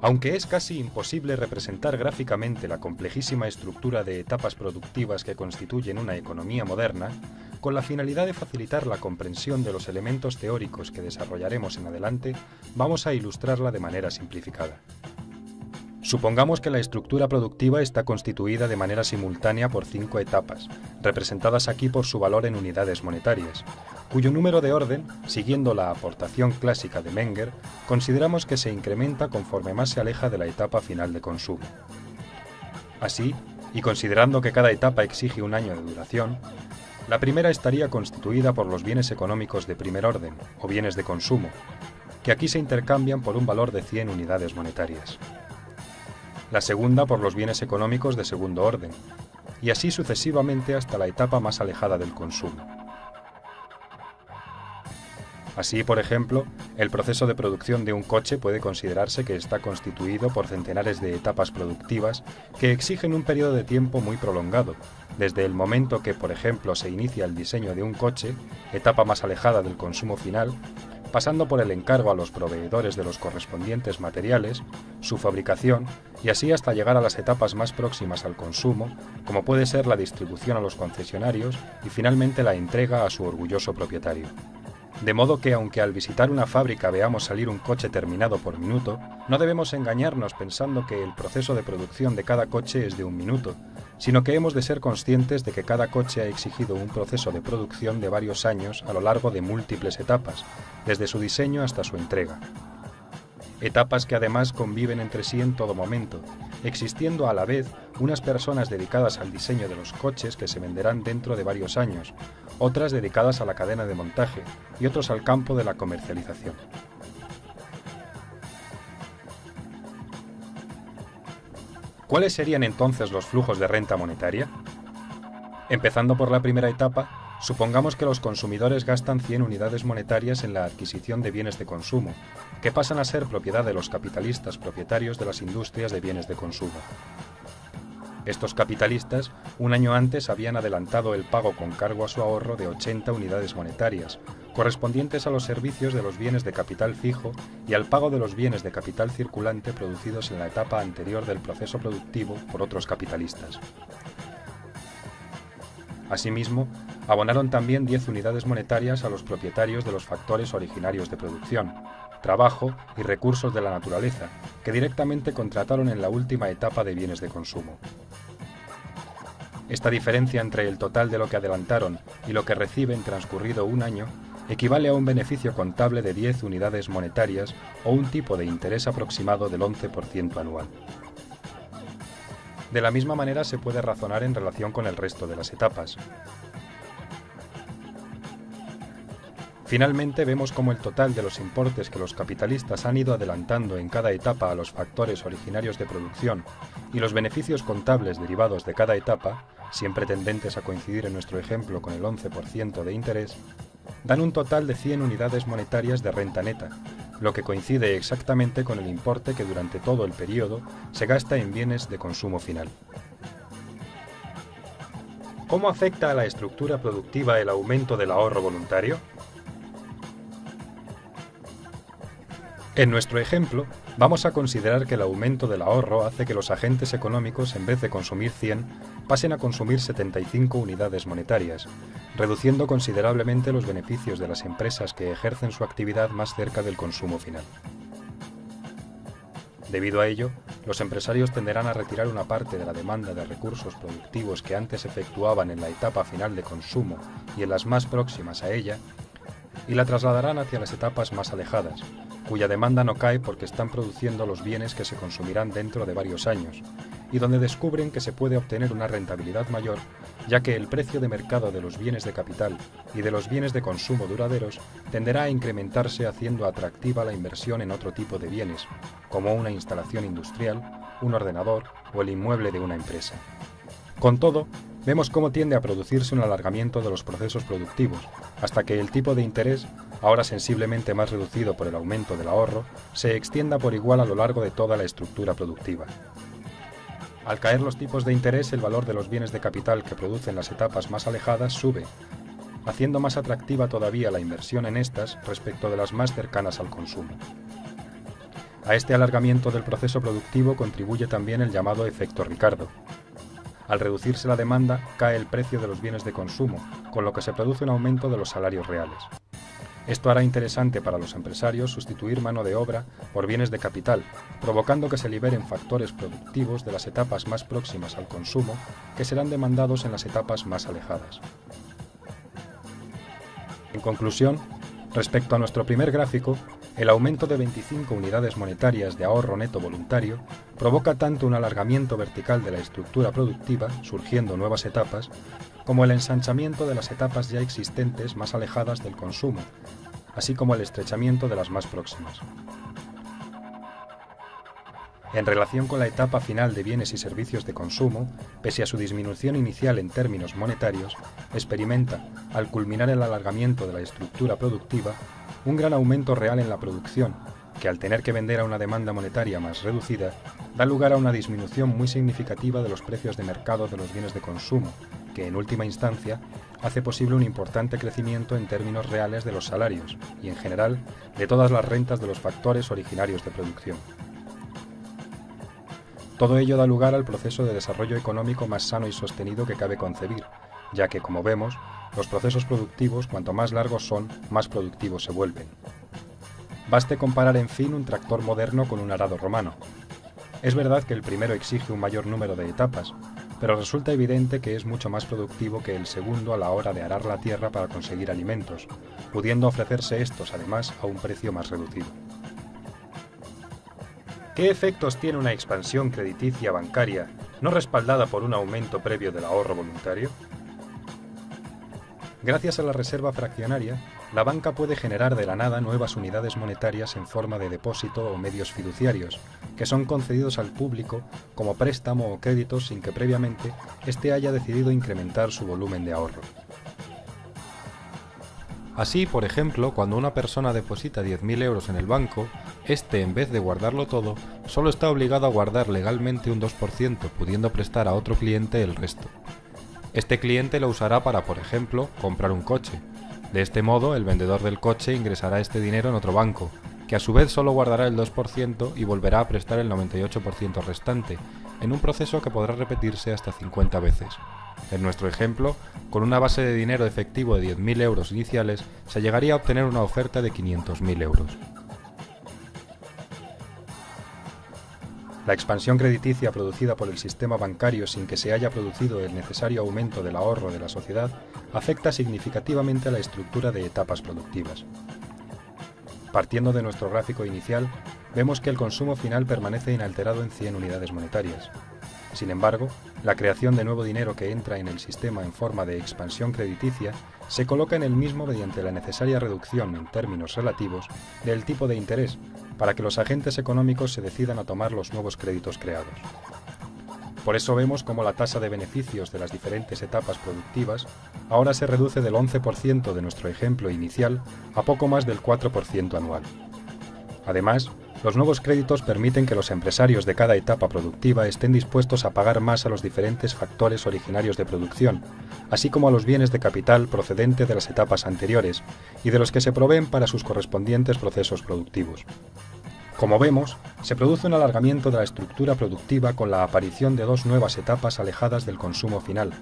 Aunque es casi imposible representar gráficamente la complejísima estructura de etapas productivas que constituyen una economía moderna, con la finalidad de facilitar la comprensión de los elementos teóricos que desarrollaremos en adelante, vamos a ilustrarla de manera simplificada. Supongamos que la estructura productiva está constituida de manera simultánea por 5 etapas, representadas aquí por su valor en unidades monetarias, cuyo número de orden, siguiendo la aportación clásica de Menger, consideramos que se incrementa conforme más se aleja de la etapa final de consumo. Así, y considerando que cada etapa exige un año de duración, la primera estaría constituida por los bienes económicos de primer orden, o bienes de consumo, que aquí se intercambian por un valor de 100 unidades monetarias. La segunda por los bienes económicos de segundo orden, y así sucesivamente hasta la etapa más alejada del consumo. Así, por ejemplo, el proceso de producción de un coche puede considerarse que está constituido por centenares de etapas productivas que exigen un periodo de tiempo muy prolongado, desde el momento que, por ejemplo, se inicia el diseño de un coche, etapa más alejada del consumo final, pasando por el encargo a los proveedores de los correspondientes materiales, su fabricación y así hasta llegar a las etapas más próximas al consumo, como puede ser la distribución a los concesionarios y finalmente la entrega a su orgulloso propietario. De modo que aunque al visitar una fábrica veamos salir un coche terminado por minuto, no debemos engañarnos pensando que el proceso de producción de cada coche es de un minuto, sino que hemos de ser conscientes de que cada coche ha exigido un proceso de producción de varios años a lo largo de múltiples etapas, desde su diseño hasta su entrega. Etapas que además conviven entre sí en todo momento, existiendo a la vez unas personas dedicadas al diseño de los coches que se venderán dentro de varios años, otras dedicadas a la cadena de montaje y otros al campo de la comercialización. ¿Cuáles serían entonces los flujos de renta monetaria? Empezando por la primera etapa, supongamos que los consumidores gastan 100 unidades monetarias en la adquisición de bienes de consumo, que pasan a ser propiedad de los capitalistas propietarios de las industrias de bienes de consumo. Estos capitalistas, un año antes, habían adelantado el pago con cargo a su ahorro de 80 unidades monetarias, correspondientes a los servicios de los bienes de capital fijo y al pago de los bienes de capital circulante producidos en la etapa anterior del proceso productivo por otros capitalistas. Asimismo, abonaron también 10 unidades monetarias a los propietarios de los factores originarios de producción, trabajo y recursos de la naturaleza, que directamente contrataron en la última etapa de bienes de consumo. Esta diferencia entre el total de lo que adelantaron y lo que reciben transcurrido un año equivale a un beneficio contable de 10 unidades monetarias o un tipo de interés aproximado del 11% anual. De la misma manera se puede razonar en relación con el resto de las etapas. Finalmente vemos cómo el total de los importes que los capitalistas han ido adelantando en cada etapa a los factores originarios de producción y los beneficios contables derivados de cada etapa, siempre tendentes a coincidir en nuestro ejemplo con el 11% de interés, dan un total de 100 unidades monetarias de renta neta, lo que coincide exactamente con el importe que durante todo el periodo se gasta en bienes de consumo final. ¿Cómo afecta a la estructura productiva el aumento del ahorro voluntario? En nuestro ejemplo, vamos a considerar que el aumento del ahorro hace que los agentes económicos, en vez de consumir 100, pasen a consumir 75 unidades monetarias, reduciendo considerablemente los beneficios de las empresas que ejercen su actividad más cerca del consumo final. Debido a ello, los empresarios tenderán a retirar una parte de la demanda de recursos productivos que antes efectuaban en la etapa final de consumo y en las más próximas a ella, y la trasladarán hacia las etapas más alejadas, cuya demanda no cae porque están produciendo los bienes que se consumirán dentro de varios años, y donde descubren que se puede obtener una rentabilidad mayor, ya que el precio de mercado de los bienes de capital y de los bienes de consumo duraderos tenderá a incrementarse haciendo atractiva la inversión en otro tipo de bienes, como una instalación industrial, un ordenador o el inmueble de una empresa. Con todo, vemos cómo tiende a producirse un alargamiento de los procesos productivos, hasta que el tipo de interés, ahora sensiblemente más reducido por el aumento del ahorro, se extienda por igual a lo largo de toda la estructura productiva. Al caer los tipos de interés, el valor de los bienes de capital que producen las etapas más alejadas sube, haciendo más atractiva todavía la inversión en estas respecto de las más cercanas al consumo. A este alargamiento del proceso productivo contribuye también el llamado efecto Ricardo. Al reducirse la demanda, cae el precio de los bienes de consumo, con lo que se produce un aumento de los salarios reales. Esto hará interesante para los empresarios sustituir mano de obra por bienes de capital, provocando que se liberen factores productivos de las etapas más próximas al consumo que serán demandados en las etapas más alejadas. En conclusión, respecto a nuestro primer gráfico, el aumento de 25 unidades monetarias de ahorro neto voluntario provoca tanto un alargamiento vertical de la estructura productiva, surgiendo nuevas etapas, como el ensanchamiento de las etapas ya existentes más alejadas del consumo, así como el estrechamiento de las más próximas. En relación con la etapa final de bienes y servicios de consumo, pese a su disminución inicial en términos monetarios, experimenta, al culminar el alargamiento de la estructura productiva, un gran aumento real en la producción, que al tener que vender a una demanda monetaria más reducida, da lugar a una disminución muy significativa de los precios de mercado de los bienes de consumo, que en última instancia hace posible un importante crecimiento en términos reales de los salarios y, en general, de todas las rentas de los factores originarios de producción. Todo ello da lugar al proceso de desarrollo económico más sano y sostenido que cabe concebir, ya que, como vemos, los procesos productivos, cuanto más largos son, más productivos se vuelven. Baste comparar, en fin, un tractor moderno con un arado romano. Es verdad que el primero exige un mayor número de etapas, pero resulta evidente que es mucho más productivo que el segundo a la hora de arar la tierra para conseguir alimentos, pudiendo ofrecerse estos, además, a un precio más reducido. ¿Qué efectos tiene una expansión crediticia bancaria no respaldada por un aumento previo del ahorro voluntario? Gracias a la reserva fraccionaria, la banca puede generar de la nada nuevas unidades monetarias en forma de depósito o medios fiduciarios, que son concedidos al público como préstamo o crédito sin que previamente éste haya decidido incrementar su volumen de ahorro. Así, por ejemplo, cuando una persona deposita 10.000 euros en el banco, éste, en vez de guardarlo todo, solo está obligado a guardar legalmente un 2%, pudiendo prestar a otro cliente el resto. Este cliente lo usará para, por ejemplo, comprar un coche. De este modo, el vendedor del coche ingresará este dinero en otro banco, que a su vez solo guardará el 2% y volverá a prestar el 98% restante, en un proceso que podrá repetirse hasta 50 veces. En nuestro ejemplo, con una base de dinero efectivo de 10.000 euros iniciales, se llegaría a obtener una oferta de 500.000 euros. La expansión crediticia producida por el sistema bancario sin que se haya producido el necesario aumento del ahorro de la sociedad afecta significativamente a la estructura de etapas productivas. Partiendo de nuestro gráfico inicial, vemos que el consumo final permanece inalterado en 100 unidades monetarias. Sin embargo, la creación de nuevo dinero que entra en el sistema en forma de expansión crediticia se coloca en el mismo mediante la necesaria reducción en términos relativos del tipo de interés para que los agentes económicos se decidan a tomar los nuevos créditos creados. Por eso vemos cómo la tasa de beneficios de las diferentes etapas productivas ahora se reduce del 11% de nuestro ejemplo inicial a poco más del 4% anual. Además, los nuevos créditos permiten que los empresarios de cada etapa productiva estén dispuestos a pagar más a los diferentes factores originarios de producción, así como a los bienes de capital procedente de las etapas anteriores y de los que se proveen para sus correspondientes procesos productivos. Como vemos, se produce un alargamiento de la estructura productiva con la aparición de dos nuevas etapas alejadas del consumo final,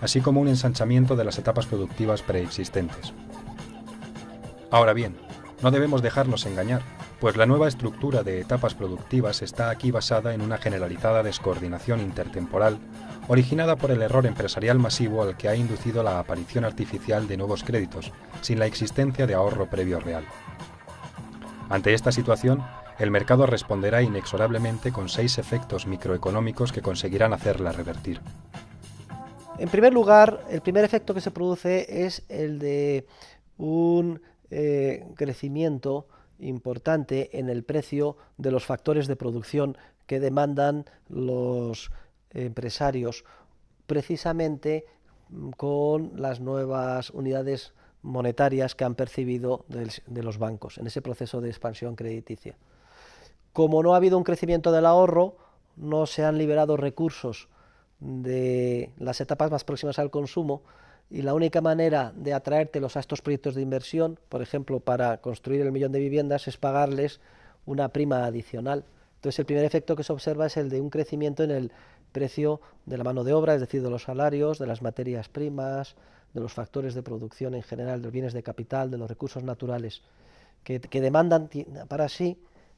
así como un ensanchamiento de las etapas productivas preexistentes. Ahora bien, no debemos dejarnos engañar, pues la nueva estructura de etapas productivas está aquí basada en una generalizada descoordinación intertemporal originada por el error empresarial masivo al que ha inducido la aparición artificial de nuevos créditos, sin la existencia de ahorro previo real. Ante esta situación, el mercado responderá inexorablemente con 6 efectos microeconómicos que conseguirán hacerla revertir. En primer lugar, el primer efecto que se produce es el de un crecimiento importante en el precio de los factores de producción que demandan los empresarios, precisamente con las nuevas unidades monetarias que han percibido de los bancos en ese proceso de expansión crediticia. Como no ha habido un crecimiento del ahorro, no se han liberado recursos de las etapas más próximas al consumo, y la única manera de atraértelos a estos proyectos de inversión, por ejemplo, para construir el 1.000.000 de viviendas, es pagarles una prima adicional. Entonces el primer efecto que se observa es el de un crecimiento en el precio de la mano de obra, es decir, de los salarios, de las materias primas, de los factores de producción en general, de los bienes de capital, de los recursos naturales que demandan para sí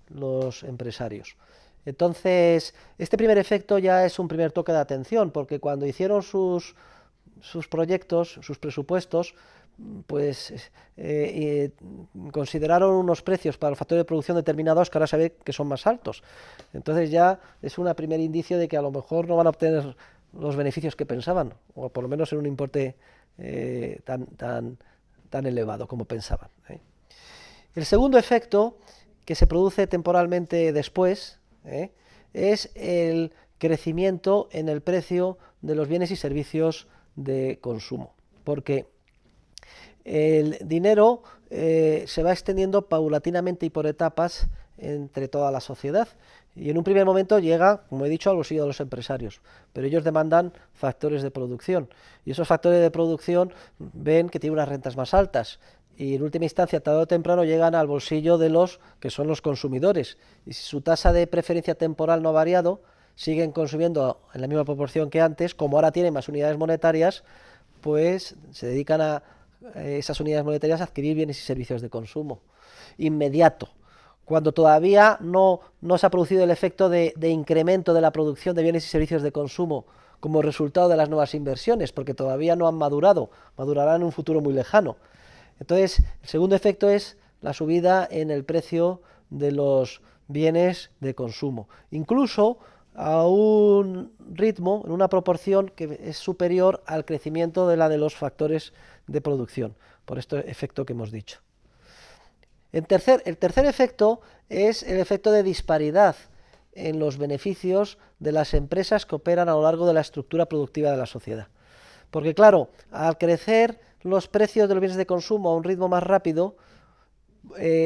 los empresarios. Entonces, este primer efecto ya es un primer toque de atención, porque cuando hicieron sus proyectos, sus presupuestos, pues consideraron unos precios para los factores de producción determinados que ahora se ve que son más altos. Entonces ya es un primer indicio de que a lo mejor no van a obtener los beneficios que pensaban, o por lo menos en un importe tan elevado como pensaban. El segundo efecto, que se produce temporalmente después, es el crecimiento en el precio de los bienes y servicios de consumo, porque el dinero se va extendiendo paulatinamente y por etapas entre toda la sociedad, y en un primer momento llega, como he dicho, al bolsillo de los empresarios, pero ellos demandan factores de producción, y esos factores de producción ven que tienen unas rentas más altas, y en última instancia, tarde o temprano, llegan al bolsillo de los que son los consumidores, y si su tasa de preferencia temporal no ha variado, siguen consumiendo en la misma proporción que antes. Como ahora tienen más unidades monetarias, pues se dedican a esas unidades monetarias a adquirir bienes y servicios de consumo inmediato, cuando todavía no se ha producido el efecto de incremento de la producción de bienes y servicios de consumo como resultado de las nuevas inversiones, porque todavía no han madurado, madurarán en un futuro muy lejano. Entonces, el segundo efecto es la subida en el precio de los bienes de consumo, incluso a un ritmo, en una proporción que es superior al crecimiento de la de los factores de producción, por este efecto que hemos dicho. El tercer efecto es el efecto de disparidad en los beneficios de las empresas que operan a lo largo de la estructura productiva de la sociedad. Porque claro, al crecer los precios de los bienes de consumo a un ritmo más rápido,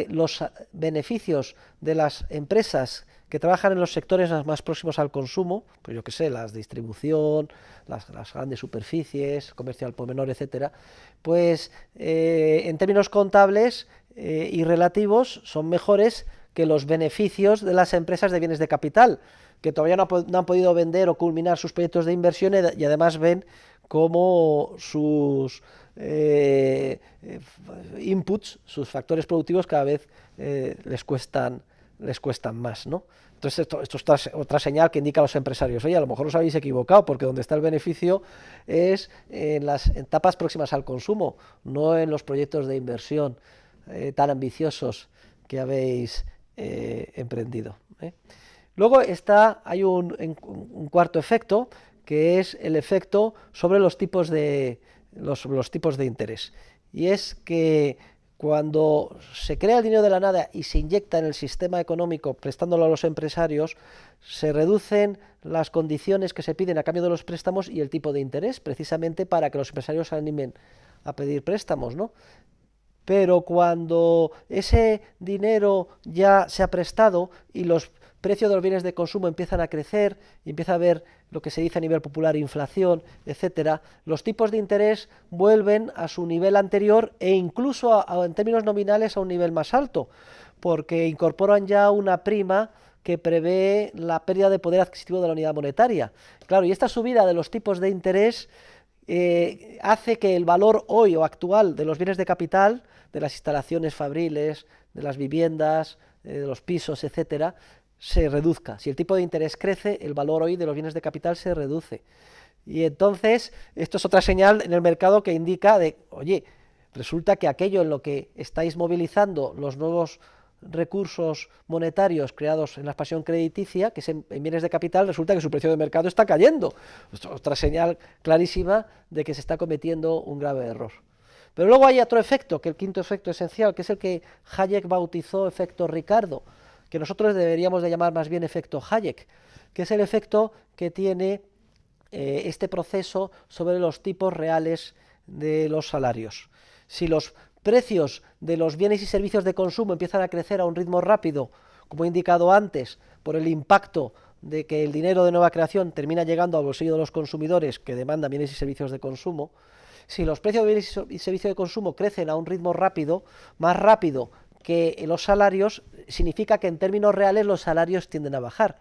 los beneficios de las empresas que trabajan en los sectores más próximos al consumo, pues yo que sé, la distribución, las grandes superficies, comercio al por menor, etcétera, pues en términos contables y relativos son mejores que los beneficios de las empresas de bienes de capital, que todavía no han podido vender o culminar sus proyectos de inversión y además ven cómo sus inputs, sus factores productivos cada vez les cuestan más, ¿no? Entonces esto es otra señal que indica a los empresarios: oye, a lo mejor os habéis equivocado, porque donde está el beneficio es en las etapas próximas al consumo, no en los proyectos de inversión tan ambiciosos que habéis emprendido. Luego hay un cuarto efecto, que es el efecto sobre los tipos de interés, y es que cuando se crea el dinero de la nada y se inyecta en el sistema económico prestándolo a los empresarios, se reducen las condiciones que se piden a cambio de los préstamos y el tipo de interés, precisamente para que los empresarios se animen a pedir préstamos, ¿no? Pero cuando ese dinero ya se ha prestado y los precios de los bienes de consumo empiezan a crecer y empieza a haber lo que se dice a nivel popular inflación, etcétera, los tipos de interés vuelven a su nivel anterior e incluso en términos nominales a un nivel más alto, porque incorporan ya una prima que prevé la pérdida de poder adquisitivo de la unidad monetaria. Claro, y esta subida de los tipos de interés hace que el valor hoy o actual de los bienes de capital, de las instalaciones fabriles, de las viviendas, de los pisos, etcétera, se reduzca. Si el tipo de interés crece, el valor hoy de los bienes de capital se reduce. Y entonces, esto es otra señal en el mercado que indica oye, resulta que aquello en lo que estáis movilizando los nuevos recursos monetarios creados en la expansión crediticia, que es en bienes de capital, resulta que su precio de mercado está cayendo. Esto es otra señal clarísima de que se está cometiendo un grave error. Pero luego hay otro efecto, que el quinto efecto esencial, que es el que Hayek bautizó efecto Ricardo, que nosotros deberíamos de llamar más bien efecto Hayek, que es el efecto que tiene este proceso sobre los tipos reales de los salarios. Si los precios de los bienes y servicios de consumo empiezan a crecer a un ritmo rápido, como he indicado antes, por el impacto de que el dinero de nueva creación termina llegando al bolsillo de los consumidores que demandan bienes y servicios de consumo, si los precios de bienes y servicios de consumo crecen a un ritmo rápido, más rápido que los salarios significa que en términos reales los salarios tienden a bajar.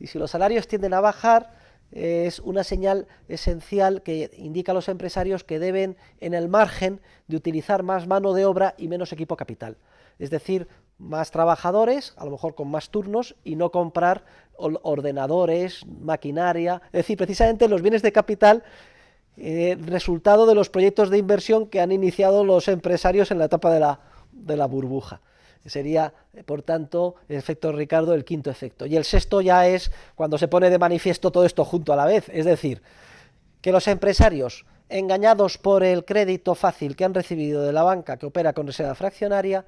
Y si los salarios tienden a bajar, es una señal esencial que indica a los empresarios que deben, en el margen, de utilizar más mano de obra y menos equipo capital. Es decir, más trabajadores, a lo mejor con más turnos, y no comprar ordenadores, maquinaria. Es decir, precisamente los bienes de capital, resultado de los proyectos de inversión que han iniciado los empresarios en la etapa de la burbuja. Sería, por tanto, el efecto Ricardo, el quinto efecto. Y el sexto ya es cuando se pone de manifiesto todo esto junto a la vez, es decir, que los empresarios, engañados por el crédito fácil que han recibido de la banca que opera con reserva fraccionaria,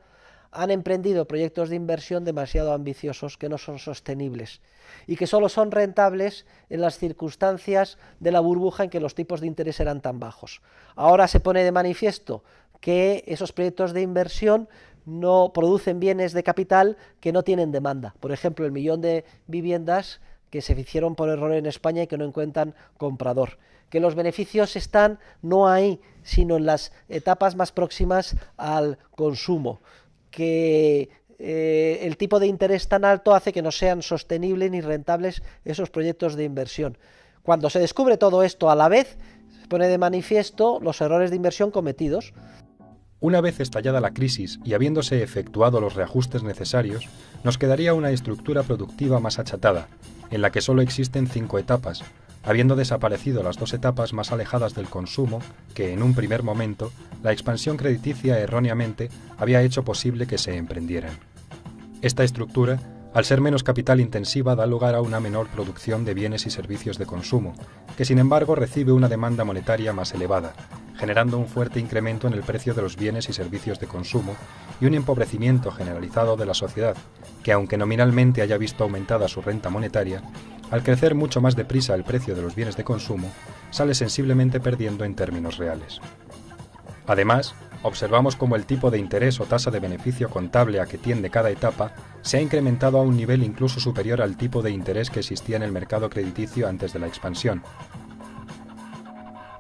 han emprendido proyectos de inversión demasiado ambiciosos que no son sostenibles y que solo son rentables en las circunstancias de la burbuja en que los tipos de interés eran tan bajos. Ahora se pone de manifiesto que esos proyectos de inversión no producen bienes de capital que no tienen demanda. Por ejemplo, el 1.000.000 de viviendas que se hicieron por error en España y que no encuentran comprador. Que los beneficios están no ahí, sino en las etapas más próximas al consumo. Que el tipo de interés tan alto hace que no sean sostenibles ni rentables esos proyectos de inversión. Cuando se descubre todo esto a la vez, se pone de manifiesto los errores de inversión cometidos. Una vez estallada la crisis y habiéndose efectuado los reajustes necesarios, nos quedaría una estructura productiva más achatada, en la que solo existen 5 etapas, habiendo desaparecido las 2 etapas más alejadas del consumo que, en un primer momento, la expansión crediticia erróneamente había hecho posible que se emprendieran. Esta estructura, al ser menos capital intensiva, da lugar a una menor producción de bienes y servicios de consumo, que sin embargo recibe una demanda monetaria más elevada, generando un fuerte incremento en el precio de los bienes y servicios de consumo y un empobrecimiento generalizado de la sociedad, que aunque nominalmente haya visto aumentada su renta monetaria, al crecer mucho más deprisa el precio de los bienes de consumo, sale sensiblemente perdiendo en términos reales. Además, observamos cómo el tipo de interés o tasa de beneficio contable a que tiende cada etapa se ha incrementado a un nivel incluso superior al tipo de interés que existía en el mercado crediticio antes de la expansión.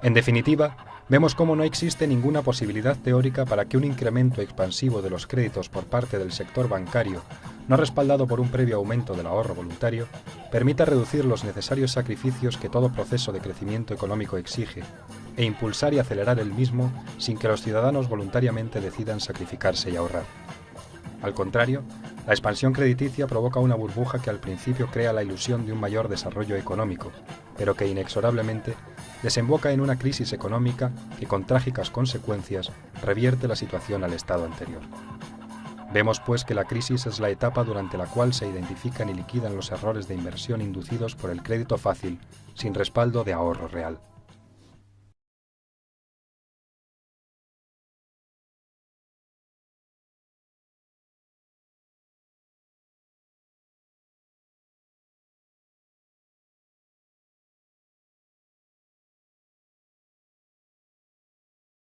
En definitiva, vemos cómo no existe ninguna posibilidad teórica para que un incremento expansivo de los créditos por parte del sector bancario, no respaldado por un previo aumento del ahorro voluntario, permita reducir los necesarios sacrificios que todo proceso de crecimiento económico exige, e impulsar y acelerar el mismo sin que los ciudadanos voluntariamente decidan sacrificarse y ahorrar. Al contrario, la expansión crediticia provoca una burbuja que al principio crea la ilusión de un mayor desarrollo económico, pero que inexorablemente desemboca en una crisis económica que, con trágicas consecuencias, revierte la situación al estado anterior. Vemos, pues, que la crisis es la etapa durante la cual se identifican y liquidan los errores de inversión inducidos por el crédito fácil, sin respaldo de ahorro real.